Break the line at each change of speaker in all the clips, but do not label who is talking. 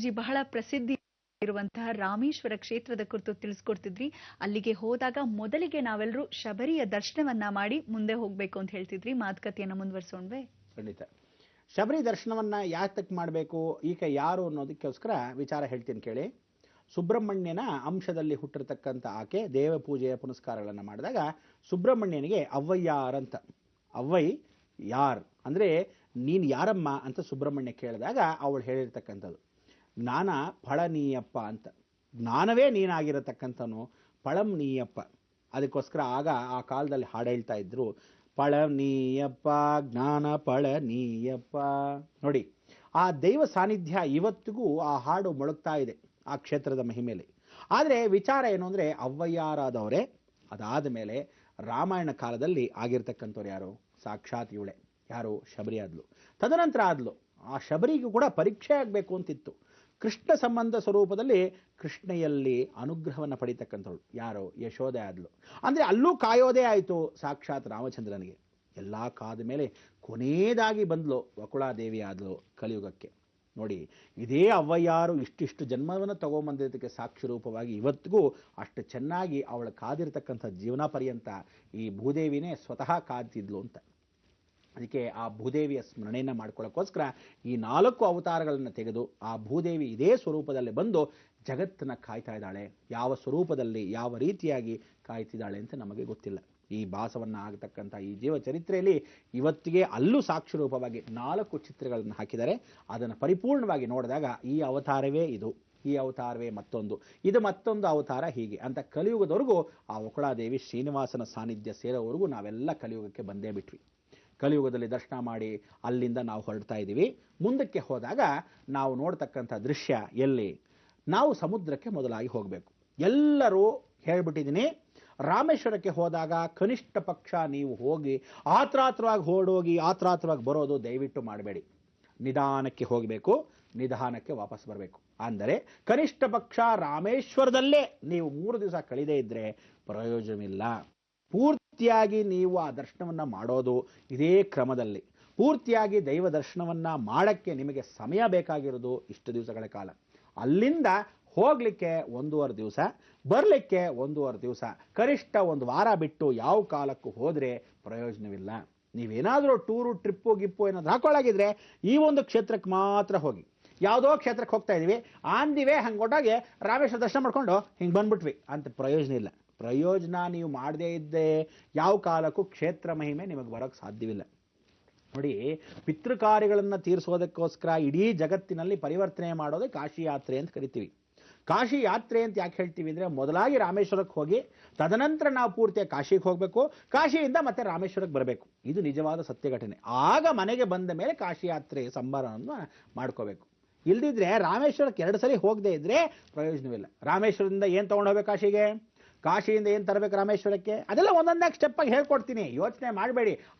ಗುರೂಜಿ ಬಹಳ ಪ್ರಸಿದ್ಧಿ ಇರುವಂತಹ ರಾಮೇಶ್ವರ ಕ್ಷೇತ್ರದ ಕುರಿತು ತಿಳಿಸ್ಕೊಡ್ತಿದ್ರಿ. ಅಲ್ಲಿಗೆ ಹೋದಾಗ ಮೊದಲಿಗೆ ನಾವೆಲ್ಲರೂ ಶಬರಿಯ ದರ್ಶನವನ್ನ ಮಾಡಿ ಮುಂದೆ ಹೋಗ್ಬೇಕು ಅಂತ ಹೇಳ್ತಿದ್ರಿ. ಮಾತುಕತೆಯನ್ನ ಮುಂದುವರಿಸೋಣವೇ?
ಖಂಡಿತ. ಶಬರಿ ದರ್ಶನವನ್ನ ಯಾತಕ್ಕೆ ಮಾಡಬೇಕು, ಈಗ ಯಾರು ಅನ್ನೋದಕ್ಕೋಸ್ಕರ ವಿಚಾರ ಹೇಳ್ತೀನಿ ಕೇಳಿ. ಸುಬ್ರಹ್ಮಣ್ಯನ ಅಂಶದಲ್ಲಿ ಹುಟ್ಟಿರ್ತಕ್ಕಂಥ ಆಕೆ ದೇವ ಪೂಜೆಯ ಪುನಸ್ಕಾರಗಳನ್ನು ಮಾಡಿದಾಗ ಸುಬ್ರಹ್ಮಣ್ಯನಿಗೆ ಅವ್ವಯ್ಯಾರ್ ಅಂತ, ಅವ್ವೈ ಯಾರ್ ಅಂದರೆ ನೀನು ಯಾರಮ್ಮ ಅಂತ ಸುಬ್ರಹ್ಮಣ್ಯ ಕೇಳಿದಾಗ ಅವಳು ಹೇಳಿರ್ತಕ್ಕಂಥದ್ದು ಜ್ಞಾನ ಫಳನೀಯಪ್ಪ ಅಂತ. ಜ್ಞಾನವೇ ನೀನಾಗಿರತಕ್ಕಂಥನು ಫಳಂ ನೀಯಪ್ಪ. ಅದಕ್ಕೋಸ್ಕರ ಆಗ ಆ ಕಾಲದಲ್ಲಿ ಹಾಡು ಹೇಳ್ತಾ ಇದ್ರು, ಫಳನೀಯಪ್ಪ ಜ್ಞಾನ ಫಳನೀಯಪ್ಪ. ನೋಡಿ, ಆ ದೈವ ಸಾನ್ನಿಧ್ಯ ಇವತ್ತಿಗೂ ಆ ಹಾಡು ಮೊಳಗ್ತಾ ಇದೆ ಆ ಕ್ಷೇತ್ರದ ಮಹಿಮೇಲೆ. ಆದರೆ ವಿಚಾರ ಏನು ಅಂದರೆ ಅವ್ವಯ್ಯಾರಾದವರೇ. ಅದಾದ ಮೇಲೆ ರಾಮಾಯಣ ಕಾಲದಲ್ಲಿ ಆಗಿರ್ತಕ್ಕಂಥವ್ರು ಯಾರು? ಸಾಕ್ಷಾತ್ ಇವಳೆ. ಯಾರು? ಶಬರಿ ಆದ್ಲು. ತದನಂತರ ಆದ್ಲು. ಆ ಶಬರಿಗೂ ಕೂಡ ಪರೀಕ್ಷೆ ಆಗಬೇಕು ಅಂತಿತ್ತು. ಕೃಷ್ಣ ಸಂಬಂಧ ಸ್ವರೂಪದಲ್ಲಿ ಕೃಷ್ಣೆಯಲ್ಲಿ ಅನುಗ್ರಹವನ್ನು ಪಡಿತಕ್ಕಂಥವ್ಳು ಯಾರು? ಯಶೋದೆ ಆದ್ಲು. ಅಂದರೆ ಅಲ್ಲೂ ಕಾಯೋದೇ ಆಯಿತು ಸಾಕ್ಷಾತ್ ರಾಮಚಂದ್ರನಿಗೆ. ಎಲ್ಲ ಕಾದ ಮೇಲೆ ಕೊನೆಯದಾಗಿ ಬಂದ್ಲು ವಕುಳಾದೇವಿ ಆದ್ಲು ಕಲಿಯುಗಕ್ಕೆ. ನೋಡಿ, ಇದೇ ಅವ್ವಯ್ಯಾರು ಇಷ್ಟಿಷ್ಟು ಜನ್ಮವನ್ನು ತಗೊಂಬಂದಿದ್ದಕ್ಕೆ ಸಾಕ್ಷಿ ರೂಪವಾಗಿ ಇವತ್ತಿಗೂ ಅಷ್ಟು ಚೆನ್ನಾಗಿ ಅವಳ ಕಾದಿರ್ತಕ್ಕಂಥ ಜೀವನ ಪರ್ಯಂತ ಈ ಭೂದೇವಿನೇ ಸ್ವತಃ ಕಾದ್ತಿದ್ಲು ಅಂತ. ಅದಕ್ಕೆ ಆ ಭೂದೇವಿಯ ಸ್ಮರಣೆಯನ್ನು ಮಾಡ್ಕೊಳ್ಳೋಕ್ಕೋಸ್ಕರ ಈ 4 ಅವತಾರಗಳನ್ನು ತೆಗೆದು ಆ ಭೂದೇವಿ ಇದೇ ಸ್ವರೂಪದಲ್ಲಿ ಬಂದು ಜಗತ್ತನ್ನು ಕಾಯ್ತಾ ಇದ್ದಾಳೆ. ಯಾವ ಸ್ವರೂಪದಲ್ಲಿ ಯಾವ ರೀತಿಯಾಗಿ ಕಾಯ್ತಿದ್ದಾಳೆ ಅಂತ ನಮಗೆ ಗೊತ್ತಿಲ್ಲ. ಈ ಭಾಸವನ್ನು ಆಗತಕ್ಕಂಥ ಈ ಜೀವ ಚರಿತ್ರೆಯಲ್ಲಿ ಇವತ್ತಿಗೆ ಅಲ್ಲೂ ಸಾಕ್ಷಿ ರೂಪವಾಗಿ 4 ಚಿತ್ರಗಳನ್ನು ಹಾಕಿದ್ದಾರೆ. ಅದನ್ನು ಪರಿಪೂರ್ಣವಾಗಿ ನೋಡಿದಾಗ ಈ ಅವತಾರವೇ ಇದು, ಈ ಅವತಾರವೇ ಮತ್ತೊಂದು, ಇದು ಮತ್ತೊಂದು ಅವತಾರ, ಹೀಗೆ ಅಂತ ಕಲಿಯುಗದವರೆಗೂ ಆ ವಕುಳಾದೇವಿ ಶ್ರೀನಿವಾಸನ ಸಾನ್ನಿಧ್ಯ ಸೇರೋವರೆಗೂ ನಾವೆಲ್ಲ ಕಲಿಯುಗಕ್ಕೆ ಬಂದೇ ಬಿಟ್ವಿ. ಕಲಿಯುಗದಲ್ಲಿ ದರ್ಶನ ಮಾಡಿ ಅಲ್ಲಿಂದ ನಾವು ಹೊರಡ್ತಾ ಇದ್ದೀವಿ. ಮುಂದಕ್ಕೆ ಹೋದಾಗ ನಾವು ನೋಡ್ತಕ್ಕಂಥ ದೃಶ್ಯ ಎಲ್ಲಿ? ನಾವು ಸಮುದ್ರಕ್ಕೆ ಮೊದಲಾಗಿ ಹೋಗಬೇಕು. ಎಲ್ಲರೂ ಹೇಳ್ಬಿಟ್ಟಿದ್ದೀನಿ, ರಾಮೇಶ್ವರಕ್ಕೆ ಹೋದಾಗ ಕನಿಷ್ಠ ಪಕ್ಷ ನೀವು ಹೋಗಿ ಆತ್ರಾತ್ರವಾಗಿ ಹೊರಡೋಗಿ ಆತ್ರಾತ್ರವಾಗಿ ಬರೋದು ದಯವಿಟ್ಟು ಮಾಡಬೇಡಿ. ನಿಧಾನಕ್ಕೆ ಹೋಗಬೇಕು, ನಿಧಾನಕ್ಕೆ ವಾಪಸ್ ಬರಬೇಕು. ಅಂದರೆ ಕನಿಷ್ಠ ಪಕ್ಷ ರಾಮೇಶ್ವರದಲ್ಲೇ ನೀವು 3 ದಿವಸ ಕಳೆದೇ ಇದ್ದರೆ ಪ್ರಯೋಜನವಿಲ್ಲ. ಪೂರ್ತಿಯಾಗಿ ನೀವು ಆ ದರ್ಶನವನ್ನು ಮಾಡೋದು ಇದೇ ಕ್ರಮದಲ್ಲಿ. ಪೂರ್ತಿಯಾಗಿ ದೈವ ದರ್ಶನವನ್ನು ಮಾಡೋಕ್ಕೆ ನಿಮಗೆ ಸಮಯ ಬೇಕಾಗಿರೋದು ಇಷ್ಟು ದಿವಸಗಳ ಕಾಲ. ಅಲ್ಲಿಂದ ಹೋಗಲಿಕ್ಕೆ 1.5 ದಿವಸ, ಬರಲಿಕ್ಕೆ 1.5 ದಿವಸ, ಕನಿಷ್ಠ 1 ವಾರ ಬಿಟ್ಟು ಯಾವ ಕಾಲಕ್ಕೂ ಹೋದರೆ ಪ್ರಯೋಜನವಿಲ್ಲ. ನೀವೇನಾದರೂ ಟೂರು ಟ್ರಿಪ್ಪು ಗಿಪ್ಪು ಏನಾದರೂ ಹಾಕೊಳ್ಳಾಗಿದ್ರೆ ಈ ಒಂದು ಕ್ಷೇತ್ರಕ್ಕೆ ಮಾತ್ರ ಹೋಗಿ. ಯಾವುದೋ ಕ್ಷೇತ್ರಕ್ಕೆ ಹೋಗ್ತಾ ಇದ್ದೀವಿ, ಆಂದಿವೆ ಹಂಗೆ ಹೊಟ್ಟಾಗೆ ರಾಮೇಶ್ವರ ದರ್ಶನ ಮಾಡ್ಕೊಂಡು ಹಿಂಗೆ ಬಂದ್ಬಿಟ್ವಿ ಅಂತ ಪ್ರಯೋಜನ ಇಲ್ಲ. ಪ್ರಯೋಜನ ನೀವು ಮಾಡದೇ ಇದ್ದೇ ಯಾವ ಕಾಲಕ್ಕೂ ಕ್ಷೇತ್ರ ಮಹಿಮೆ ನಿಮಗೆ ಬರೋಕ್ಕೆ ಸಾಧ್ಯವಿಲ್ಲ. ನೋಡಿ, ಪಿತೃಕಾರ್ಯಗಳನ್ನು ತೀರಿಸೋದಕ್ಕೋಸ್ಕರ ಇಡೀ ಜಗತ್ತಿನಲ್ಲಿ ಪರಿವರ್ತನೆ ಮಾಡೋದೇ ಕಾಶಿ ಯಾತ್ರೆ ಅಂತ ಕರಿತೀವಿ. ಕಾಶಿ ಯಾತ್ರೆ ಅಂತ ಯಾಕೆ ಹೇಳ್ತೀವಿ ಅಂದರೆ, ಮೊದಲಾಗಿ ರಾಮೇಶ್ವರಕ್ಕೆ ಹೋಗಿ ತದನಂತರ ನಾವು ಪೂರ್ತಿಯಾಗಿ ಕಾಶಿಗೆ ಹೋಗಬೇಕು, ಕಾಶಿಯಿಂದ ಮತ್ತೆ ರಾಮೇಶ್ವರಕ್ಕೆ ಬರಬೇಕು. ಇದು ನಿಜವಾದ ಸತ್ಯ ಘಟನೆ. ಆಗ ಮನೆಗೆ ಬಂದ ಮೇಲೆ ಕಾಶಿ ಯಾತ್ರೆ ಸಂಭಾರವನ್ನು ಮಾಡ್ಕೋಬೇಕು. ಇಲ್ದಿದ್ರೆ ರಾಮೇಶ್ವರಕ್ಕೆ 2 ಸಲ ಹೋಗದೆ ಇದ್ರೆ ಪ್ರಯೋಜನವಿಲ್ಲ. ರಾಮೇಶ್ವರದಿಂದ ಏನು ತೊಗೊಂಡು ಹೋಗ್ಬೇಕು ಕಾಶಿಗೆ, ಕಾಶಿಯಿಂದ ಏನು ತರಬೇಕು ರಾಮೇಶ್ವರಕ್ಕೆ, ಅದೆಲ್ಲ ಒಂದೊಂದೇ ಸ್ಟೆಪ್ಪಾಗಿ ಹೇಳ್ಕೊಡ್ತೀನಿ, ಯೋಚನೆ ಮಾಡಬೇಡಿ.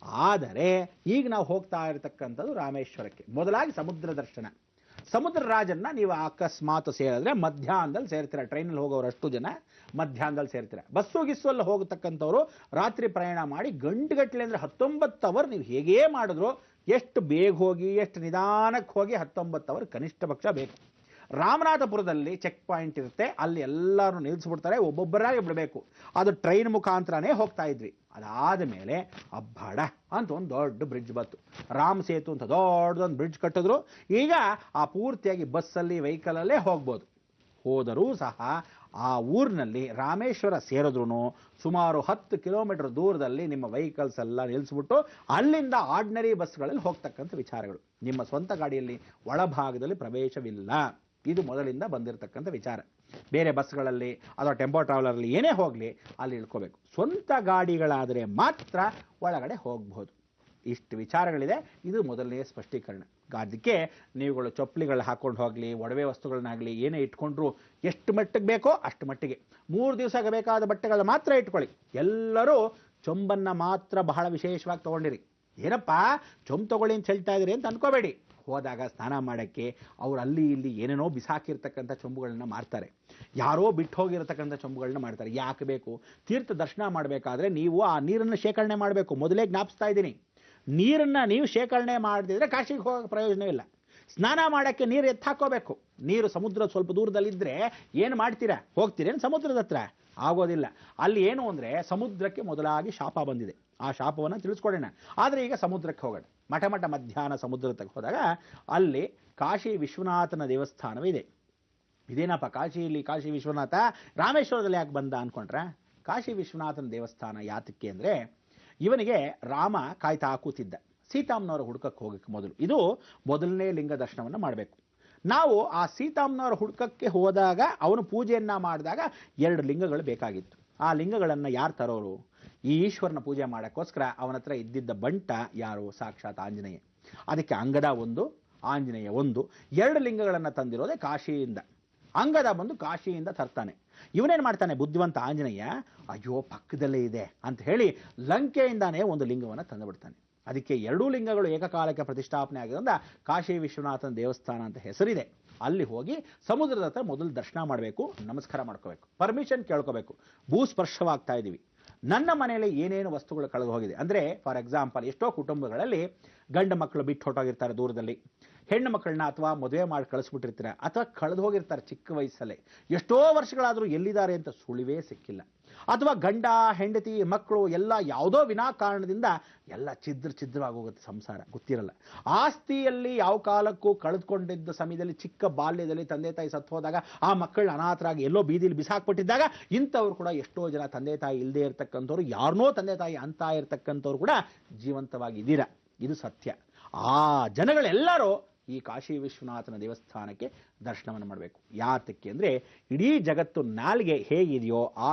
ಆದರೆ ಈಗ ನಾವು ಹೋಗ್ತಾ ಇರತಕ್ಕಂಥದ್ದು ರಾಮೇಶ್ವರಕ್ಕೆ. ಮೊದಲಾಗಿ ಸಮುದ್ರ ದರ್ಶನ. ಸಮುದ್ರ ರಾಜನ್ನ ನೀವು ಅಕಸ್ಮಾತ್ ಸೇರಿದ್ರೆ ಮಧ್ಯಾಹ್ನದಲ್ಲಿ ಸೇರ್ತೀರ. ಟ್ರೈನಲ್ಲಿ ಹೋಗೋರು ಅಷ್ಟು ಜನ ಮಧ್ಯಾಹ್ನದಲ್ಲಿ ಸೇರ್ತೀರ. ಬಸ್ಸು ಗಿಸ್ಸಲ್ಲಿ ಹೋಗತಕ್ಕಂಥವ್ರು ರಾತ್ರಿ ಪ್ರಯಾಣ ಮಾಡಿ ಗಂಟೆಗಟ್ಟಲೆ ಅಂದರೆ 19 ಅವರ್ ನೀವು ಹೇಗೇ ಮಾಡಿದ್ರು, ಎಷ್ಟು ಬೇಗ ಹೋಗಿ ಎಷ್ಟು ನಿಧಾನಕ್ಕೆ ಹೋಗಿ 19 ಅವರ್ ಕನಿಷ್ಠ ಪಕ್ಷ ಬೇಕು. ರಾಮನಾಥಪುರದಲ್ಲಿ ಚೆಕ್ ಪಾಯಿಂಟ್ ಇರುತ್ತೆ, ಅಲ್ಲಿ ಎಲ್ಲರೂ ನಿಲ್ಲಿಸ್ಬಿಡ್ತಾರೆ, ಒಬ್ಬೊಬ್ಬರಾಗಿ ಬಿಡಬೇಕು. ಅದು ಟ್ರೈನ್ ಮುಖಾಂತರನೇ ಹೋಗ್ತಾ ಇದ್ವಿ. ಅದಾದ ಮೇಲೆ ಅಬ್ಬಾಡ ಅಂತ ಒಂದು ದೊಡ್ಡ ಬ್ರಿಡ್ಜ್ ಬಂತು, ರಾಮ್ ಸೇತು ಅಂತ ದೊಡ್ಡದೊಂದು ಬ್ರಿಡ್ಜ್ ಕಟ್ಟಿದ್ರು. ಈಗ ಆ ಪೂರ್ತಿಯಾಗಿ ಬಸ್ಸಲ್ಲಿ ವೆಹಿಕಲಲ್ಲೇ ಹೋಗ್ಬೋದು. ಹೋದರೂ ಸಹ ಆ ಊರಿನಲ್ಲಿ ರಾಮೇಶ್ವರ ಸೇರಿದ್ರೂ ಸುಮಾರು 10 ಕಿಲೋಮೀಟರ್ ದೂರದಲ್ಲಿ ನಿಮ್ಮ ವೆಹಿಕಲ್ಸ್ ಎಲ್ಲ ನಿಲ್ಲಿಸ್ಬಿಟ್ಟು ಅಲ್ಲಿಂದ ಆರ್ಡಿನರಿ ಬಸ್ಗಳಲ್ಲಿ ಹೋಗ್ತಕ್ಕಂಥ ವಿಚಾರಗಳು. ನಿಮ್ಮ ಸ್ವಂತ ಗಾಡಿಯಲ್ಲಿ ಒಳಭಾಗದಲ್ಲಿ ಪ್ರವೇಶವಿಲ್ಲ. ಇದು ಮೊದಲಿಂದ ಬಂದಿರತಕ್ಕಂಥ ವಿಚಾರ. ಬೇರೆ ಬಸ್ಗಳಲ್ಲಿ ಅಥವಾ ಟೆಂಪೋ ಟ್ರಾವೆಲರಲ್ಲಿ ಏನೇ ಹೋಗಲಿ ಅಲ್ಲಿ ಇಳ್ಕೋಬೇಕು. ಸ್ವಂತ ಗಾಡಿಗಳಾದರೆ ಮಾತ್ರ ಒಳಗಡೆ ಹೋಗಬಹುದು. ಇಷ್ಟು ವಿಚಾರಗಳಿದೆ. ಇದು ಮೊದಲನೇ ಸ್ಪಷ್ಟೀಕರಣ. ಅದಕ್ಕೆ ನೀವುಗಳು ಚಪ್ಪಲಿಗಳು ಹಾಕೊಂಡು ಹೋಗಲಿ, ಒಡವೆ ವಸ್ತುಗಳನ್ನಾಗಲಿ ಏನೇ ಇಟ್ಕೊಂಡ್ರು ಎಷ್ಟು ಮಟ್ಟಿಗೆ ಬೇಕೋ ಅಷ್ಟು ಮಟ್ಟಿಗೆ 3 ದಿವಸ ಬೇಕಾದ ಬಟ್ಟೆಗಳು ಮಾತ್ರ ಇಟ್ಕೊಳ್ಳಿ. ಎಲ್ಲರೂ ಚೊಂಬನ್ನು ಮಾತ್ರ ಬಹಳ ವಿಶೇಷವಾಗಿ ತೊಗೊಂಡಿರಿ. ಏನಪ್ಪ ಚೊಂಬು ತೊಗೊಳ್ಳಿ ಅಂತ ಹೇಳ್ತಾ ಇದ್ದೀರಿ ಅಂತ ಅನ್ಕೋಬೇಡಿ. ಹೋದಾಗ ಸ್ನಾನ ಮಾಡೋಕ್ಕೆ ಅವ್ರು ಅಲ್ಲಿ ಇಲ್ಲಿ ಏನೇನೋ ಬಿಸಾಕಿರ್ತಕ್ಕಂಥ ಚೊಂಬುಗಳನ್ನ ಮಾರ್ತಾರೆ, ಯಾರೋ ಬಿಟ್ಟು ಹೋಗಿರತಕ್ಕಂಥ ಚೊಂಬುಗಳನ್ನ ಮಾಡ್ತಾರೆ. ಯಾಕೆ ಬೇಕು? ತೀರ್ಥ ದರ್ಶನ ಮಾಡಬೇಕಾದ್ರೆ ನೀವು ಆ ನೀರನ್ನು ಶೇಖರಣೆ ಮಾಡಬೇಕು. ಮೊದಲೇ ಜ್ಞಾಪಿಸ್ತಾ ಇದ್ದೀನಿ, ನೀರನ್ನು ನೀವು ಶೇಖರಣೆ ಮಾಡದಿದ್ರೆ ಕಾಶಿಗೆ ಹೋಗೋ ಪ್ರಯೋಜನವಿಲ್ಲ. ಸ್ನಾನ ಮಾಡಕ್ಕೆ ನೀರು ಎತ್ತಾಕೋಬೇಕು. ನೀರು ಸಮುದ್ರ ಸ್ವಲ್ಪ ದೂರದಲ್ಲಿದ್ದರೆ ಏನು ಮಾಡ್ತೀರಾ? ಹೋಗ್ತೀರೇನು ಸಮುದ್ರದ ಹತ್ರ? ಆಗೋದಿಲ್ಲ. ಅಲ್ಲಿ ಏನು ಅಂದರೆ ಸಮುದ್ರಕ್ಕೆ ಮೊದಲಾಗಿ ಶಾಪ ಬಂದಿದೆ. ಆ ಶಾಪವನ್ನು ತಿಳಿಸ್ಕೊಡೋಣ. ಆದರೆ ಈಗ ಸಮುದ್ರಕ್ಕೆ ಹೋಗೋಣ. ಮಠ ಮಧ್ಯಾಹ್ನ ಸಮುದ್ರಕ್ಕೆ ಹೋದಾಗ ಅಲ್ಲಿ ಕಾಶಿ ವಿಶ್ವನಾಥನ ದೇವಸ್ಥಾನವಿದೆ. ಇದೇನಪ್ಪ ಕಾಶಿಯಲ್ಲಿ ಕಾಶಿ ವಿಶ್ವನಾಥ ರಾಮೇಶ್ವರದಲ್ಲಿ ಯಾಕೆ ಬಂದ ಅಂದ್ಕೊಂಡ್ರೆ, ಕಾಶಿ ವಿಶ್ವನಾಥನ ದೇವಸ್ಥಾನ ಯಾತಕ್ಕೆ ಅಂದರೆ ಇವನಿಗೆ ರಾಮ ಕಾಯ್ತಾ ಕೂತಿದ್ದ. ಸೀತಾಮ್ಮನವರ ಹುಡುಕಕ್ಕೆ ಹೋಗಕ್ಕೆ ಮೊದಲು ಇದು ಮೊದಲನೇ ಲಿಂಗ ದರ್ಶನವನ್ನು ಮಾಡಬೇಕು. ನಾವು ಆ ಸೀತಾಮ್ಮನವರ ಹುಡುಕಕ್ಕೆ ಹೋದಾಗ ಅವನು ಪೂಜೆಯನ್ನು ಮಾಡಿದಾಗ 2 ಲಿಂಗಗಳು ಬೇಕಾಗಿತ್ತು. ಆ ಲಿಂಗಗಳನ್ನು ಯಾರು ತರೋರು? ಈ ಈಶ್ವರನ ಪೂಜೆ ಮಾಡೋಕ್ಕೋಸ್ಕರ ಅವನ ಹತ್ರ ಇದ್ದಿದ್ದ ಬಂಟ ಯಾರು? ಸಾಕ್ಷಾತ್ ಆಂಜನೇಯ. ಅದಕ್ಕೆ ಅಂಗದ 1, ಆಂಜನೇಯ 1, 2 ಲಿಂಗಗಳನ್ನು ತಂದಿರೋದೇ ಕಾಶಿಯಿಂದ. ಅಂಗದ ಬಂದು ಕಾಶಿಯಿಂದ ತರ್ತಾನೆ. ಇವನೇನು ಮಾಡ್ತಾನೆ ಬುದ್ಧಿವಂತ ಆಂಜನೇಯ, ಅಯ್ಯೋ ಪಕ್ಕದಲ್ಲೇ ಇದೆ ಅಂತ ಹೇಳಿ ಲಂಕೆಯಿಂದಾನೇ ಒಂದು ಲಿಂಗವನ್ನು ತಂದುಬಿಡ್ತಾನೆ. ಅದಕ್ಕೆ 2 ಲಿಂಗಗಳು ಏಕಕಾಲಕ್ಕೆ ಪ್ರತಿಷ್ಠಾಪನೆ ಆಗಿರೋದ್ರಿಂದ ಕಾಶಿ ವಿಶ್ವನಾಥನ ದೇವಸ್ಥಾನ ಅಂತ ಹೆಸರಿದೆ. ಅಲ್ಲಿ ಹೋಗಿ ಸಮುದ್ರದ ಹತ್ರ ಮೊದಲು ದರ್ಶನ ಮಾಡಬೇಕು, ನಮಸ್ಕಾರ ಮಾಡ್ಕೋಬೇಕು, ಪರ್ಮಿಷನ್ ಕೇಳ್ಕೋಬೇಕು. ಭೂಸ್ಪರ್ಶವಾಗ್ತಾ ಇದ್ದೀವಿ. ನನ್ನ ಮನೆಯಲ್ಲಿ ಏನೇನು ವಸ್ತುಗಳು ಕಳೆದು ಹೋಗಿದೆ ಅಂದರೆ, ಫಾರ್ ಎಕ್ಸಾಂಪಲ್, ಎಷ್ಟೋ ಕುಟುಂಬಗಳಲ್ಲಿ ಗಂಡು ಮಕ್ಕಳು ಬಿಟ್ಟು ಹೊರಟೋಗಿರ್ತಾರೆ ದೂರದಲ್ಲಿ, ಹೆಣ್ಣು ಮಕ್ಕಳನ್ನ ಅಥವಾ ಮದುವೆ ಮಾಡಿ ಕಳಿಸ್ಬಿಟ್ಟಿರ್ತಾರೆ, ಅಥವಾ ಕಳೆದು ಹೋಗಿರ್ತಾರೆ ಚಿಕ್ಕ ವಯಸ್ಸಲ್ಲೇ, ಎಷ್ಟೋ ವರ್ಷಗಳಾದರೂ ಎಲ್ಲಿದ್ದಾರೆ ಅಂತ ಸುಳಿವೇ ಸಿಕ್ಕಿಲ್ಲ. ಅಥವಾ ಗಂಡ ಹೆಂಡತಿ ಮಕ್ಕಳು ಎಲ್ಲ ಯಾವುದೋ ವಿನಾಕಾರಣದಿಂದ ಎಲ್ಲ ಛಿದ್ರವಾಗೋಗುತ್ತೆ ಸಂಸಾರ, ಗೊತ್ತಿರಲ್ಲ. ಆಸ್ತಿಯಲ್ಲಿ ಯಾವ ಕಾಲಕ್ಕೂ ಕಳೆದುಕೊಂಡಿದ್ದ ಸಮಯದಲ್ಲಿ ಚಿಕ್ಕ ಬಾಲ್ಯದಲ್ಲಿ ತಂದೆ ತಾಯಿ ಸತ್ತು ಹೋದಾಗ ಆ ಮಕ್ಕಳನ್ನ ಅನಾಥರಾಗಿ ಎಲ್ಲೋ ಬೀದಿಲಿ ಬಿಸಾಕ್ಬಿಟ್ಟಿದ್ದಾಗ ಇಂಥವ್ರು ಕೂಡ ಎಷ್ಟೋ ಜನ ತಂದೆ ತಾಯಿ ಇಲ್ಲದೆ ಇರತಕ್ಕಂಥವ್ರು, ಯಾರನ್ನೋ ತಂದೆ ತಾಯಿ ಅಂತ ಇರತಕ್ಕಂಥವ್ರು ಕೂಡ ಜೀವಂತವಾಗಿದ್ದೀರಾ. ಇದು ಸತ್ಯ. ಆ ಜನಗಳೆಲ್ಲರೂ ಈ ಕಾಶಿ ವಿಶ್ವನಾಥನ ದೇವಸ್ಥಾನಕ್ಕೆ ದರ್ಶನವನ್ನು ಮಾಡಬೇಕು. ಯಾತಕ್ಕೆ ಅಂದರೆ ಇಡೀ ಜಗತ್ತು ನಾಲಿಗೆ ಹೇಗಿದೆಯೋ ಆ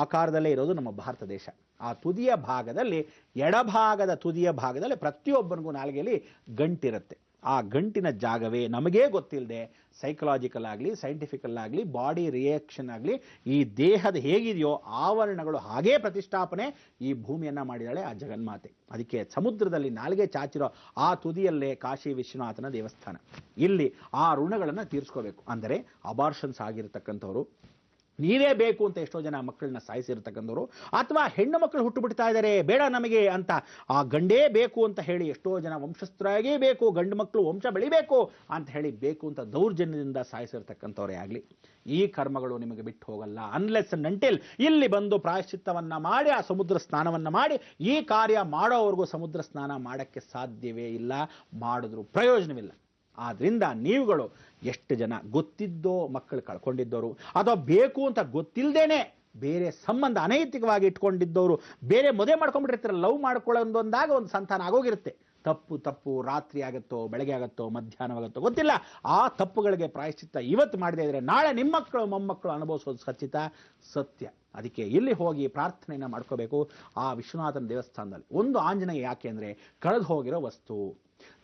ಆಕಾರದಲ್ಲೇ ಇರೋದು ನಮ್ಮ ಭಾರತ ದೇಶ. ಆ ತುದಿಯ ಭಾಗದಲ್ಲಿ, ಎಡಭಾಗದ ತುದಿಯ ಭಾಗದಲ್ಲಿ ಪ್ರತಿಯೊಬ್ಬನಿಗೂ ನಾಲಿಗೆಯಲ್ಲಿ ಗಂಟಿರುತ್ತೆ. ಆ ಗಂಟಿನ ಜಾಗವೇ ನಮಗೇ ಗೊತ್ತಿಲ್ಲದೆ ಸೈಕಲಾಜಿಕಲ್ ಆಗಲಿ ಸೈಂಟಿಫಿಕಲ್ ಆಗಲಿ ಬಾಡಿ ರಿಯಾಕ್ಷನ್ ಆಗಲಿ ಈ ದೇಹದ ಹೇಗಿದೆಯೋ ಆವರಣಗಳು ಹಾಗೇ ಪ್ರತಿಷ್ಠಾಪನೆ ಈ ಭೂಮಿಯನ್ನು ಮಾಡಿದಾಳೆ ಆ ಜಗನ್ಮಾತೆ. ಅದಕ್ಕೆ ಸಮುದ್ರದಲ್ಲಿ ನಾಲಿಗೆ ಚಾಚಿರೋ ಆ ತುದಿಯಲ್ಲೇ ಕಾಶಿ ವಿಶ್ವನಾಥನ ದೇವಸ್ಥಾನ. ಇಲ್ಲಿ ಆ ಋಣಗಳನ್ನು ತೀರಿಸ್ಕೋಬೇಕು. ಅಂದರೆ ಅಬಾರ್ಷನ್ಸ್ ಆಗಿರತಕ್ಕಂಥವ್ರು, ನೀವೇ ಬೇಕು ಅಂತ ಎಷ್ಟೋ ಜನ ಮಕ್ಕಳನ್ನ ಸಾಯಿಸಿರ್ತಕ್ಕಂಥವ್ರು, ಅಥವಾ ಹೆಣ್ಣು ಮಕ್ಕಳು ಹುಟ್ಟು ಬಿಡ್ತಾ ಇದ್ದಾರೆ ಬೇಡ ನಮಗೆ ಅಂತ ಆ ಗಂಡೇ ಬೇಕು ಅಂತ ಹೇಳಿ ಎಷ್ಟೋ ಜನ ವಂಶಸ್ಥರಾಗೇ ಬೇಕು, ಗಂಡು ಮಕ್ಕಳು ವಂಶ ಬೆಳಿಬೇಕು ಅಂತ ಹೇಳಿ ಬೇಕು ಅಂತ ದೌರ್ಜನ್ಯದಿಂದ ಸಾಯಿಸಿರ್ತಕ್ಕಂಥವ್ರೇ ಆಗಲಿ, ಈ ಕರ್ಮಗಳು ನಿಮಗೆ ಬಿಟ್ಟು ಹೋಗಲ್ಲ. ಅನ್ಲೆಸ್ ಅಂಡ್ ಅಂಟಿಲ್ ಇಲ್ಲಿ ಬಂದು ಪ್ರಾಯಶ್ಚಿತ್ತವನ್ನ ಮಾಡಿ ಆ ಸಮುದ್ರ ಸ್ನಾನವನ್ನು ಮಾಡಿ ಈ ಕಾರ್ಯ ಮಾಡೋವರೆಗೂ ಸಮುದ್ರ ಸ್ನಾನ ಮಾಡೋಕ್ಕೆ ಸಾಧ್ಯವೇ ಇಲ್ಲ, ಮಾಡಿದ್ರೂ ಪ್ರಯೋಜನವಿಲ್ಲ. ಆದ್ರಿಂದ ನೀವುಗಳು ಎಷ್ಟು ಜನ ಗೊತ್ತಿದ್ದೋ ಮಕ್ಕಳು ಕಳ್ಕೊಂಡಿದ್ದವರು, ಅಥವಾ ಬೇಕು ಅಂತ ಗೊತ್ತಿಲ್ಲದೇನೆ ಬೇರೆ ಸಂಬಂಧ ಅನೈತಿಕವಾಗಿ ಇಟ್ಕೊಂಡಿದ್ದವರು, ಬೇರೆ ಮದುವೆ ಮಾಡ್ಕೊಂಡ್ಬಿಟ್ಟಿರ್ತಾರೆ, ಲವ್ ಮಾಡ್ಕೊಳ್ಳೋದೊಂದಾಗ ಒಂದು ಸಂತಾನ ಆಗೋಗಿರುತ್ತೆ. ತಪ್ಪು ರಾತ್ರಿ ಆಗುತ್ತೋ ಬೆಳಗ್ಗೆ ಆಗುತ್ತೋ ಮಧ್ಯಾಹ್ನವಾಗುತ್ತೋ ಗೊತ್ತಿಲ್ಲ. ಆ ತಪ್ಪುಗಳಿಗೆ ಪ್ರಾಯಶ್ಚಿತ್ತ ಇವತ್ತು ಮಾಡದೇ ಇದ್ರೆ ನಾಳೆ ನಿಮ್ಮ ಮಕ್ಕಳು ಮೊಮ್ಮಕ್ಕಳು ಅನುಭವಿಸೋದು ಖಚಿತ ಸತ್ಯ. ಅದಕ್ಕೆ ಇಲ್ಲಿ ಹೋಗಿ ಪ್ರಾರ್ಥನೆಯನ್ನು ಮಾಡ್ಕೋಬೇಕು ಆ ವಿಶ್ವನಾಥನ ದೇವಸ್ಥಾನದಲ್ಲಿ. ಒಂದು ಆಂಜನೇಯ ಯಾಕೆ ಅಂದರೆ ಕಳೆದು ಹೋಗಿರೋ ವಸ್ತು,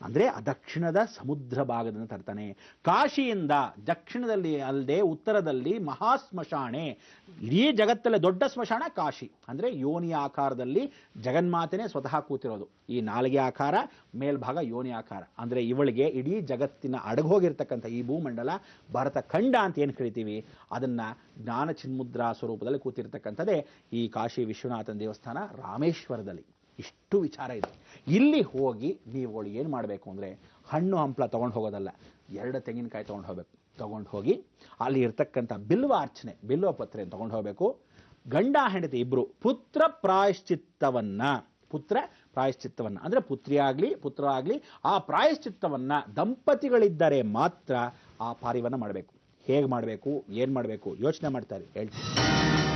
ಅಂದರೆ ದಕ್ಷಿಣದ ಸಮುದ್ರ ಭಾಗದಿಂದ ತರ್ತಾನೆ. ಕಾಶಿಯಿಂದ ದಕ್ಷಿಣದಲ್ಲಿ ಅಲ್ಲದೆ ಉತ್ತರದಲ್ಲಿ ಮಹಾಸ್ಮಶಾನೆ, ಇಡೀ ಜಗತ್ತಲ್ಲೇ ದೊಡ್ಡ ಸ್ಮಶಾನ ಕಾಶಿ. ಅಂದರೆ ಯೋನಿ ಆಕಾರದಲ್ಲಿ ಜಗನ್ಮಾತೆನೇ ಸ್ವತಃ ಕೂತಿರೋದು. ಈ ನಾಲಿಗೆ ಆಕಾರ, ಮೇಲ್ಭಾಗ ಯೋನಿ ಆಕಾರ. ಅಂದರೆ ಇವಳಿಗೆ ಇಡೀ ಜಗತ್ತಿನ ಅಡಗೋಗಿರ್ತಕ್ಕಂಥ ಈ ಭೂಮಂಡಲ ಭಾರತ ಖಂಡ ಅಂತ ಏನು ಕರಿತೀವಿ, ಅದನ್ನ ಜ್ಞಾನ ಚಿನ್ಮುದ್ರಾ ಸ್ವರೂಪದಲ್ಲಿ ಕೂತಿರ್ತಕ್ಕಂಥದ್ದೇ ಈ ಕಾಶಿ ವಿಶ್ವನಾಥನ ದೇವಸ್ಥಾನ ರಾಮೇಶ್ವರದಲ್ಲಿ. ಇಷ್ಟು ವಿಚಾರ ಇದೆ. ಇಲ್ಲಿ ಹೋಗಿ ನೀವುಗಳು ಏನು ಮಾಡಬೇಕು ಅಂದರೆ ಹಣ್ಣು ಹಂಪಲ ತೊಗೊಂಡು ಹೋಗೋದಲ್ಲ, 2 ತೆಂಗಿನಕಾಯಿ ತೊಗೊಂಡು ಹೋಗಬೇಕು. ತೊಗೊಂಡು ಹೋಗಿ ಅಲ್ಲಿ ಇರ್ತಕ್ಕಂಥ ಬಿಲ್ವ ಅರ್ಚನೆ, ಬಿಲ್ವ ಪತ್ರೆ ತೊಗೊಂಡು ಹೋಗಬೇಕು. ಗಂಡ ಹೆಂಡತಿ ಇಬ್ಬರು ಪುತ್ರ ಪ್ರಾಯಶ್ಚಿತ್ತವನ್ನ ಅಂದರೆ ಪುತ್ರ ಆಗಲಿ ಆ ಪ್ರಾಯಶ್ಚಿತ್ತವನ್ನ ದಂಪತಿಗಳಿದ್ದರೆ ಮಾತ್ರ ಆ ಕಾರ್ಯವನ್ನು ಮಾಡಬೇಕು. ಹೇಗೆ ಮಾಡಬೇಕು, ಏನು ಮಾಡಬೇಕು ಯೋಚನೆ ಮಾಡ್ತಾರೆ ಹೇಳ್ತೀನಿ.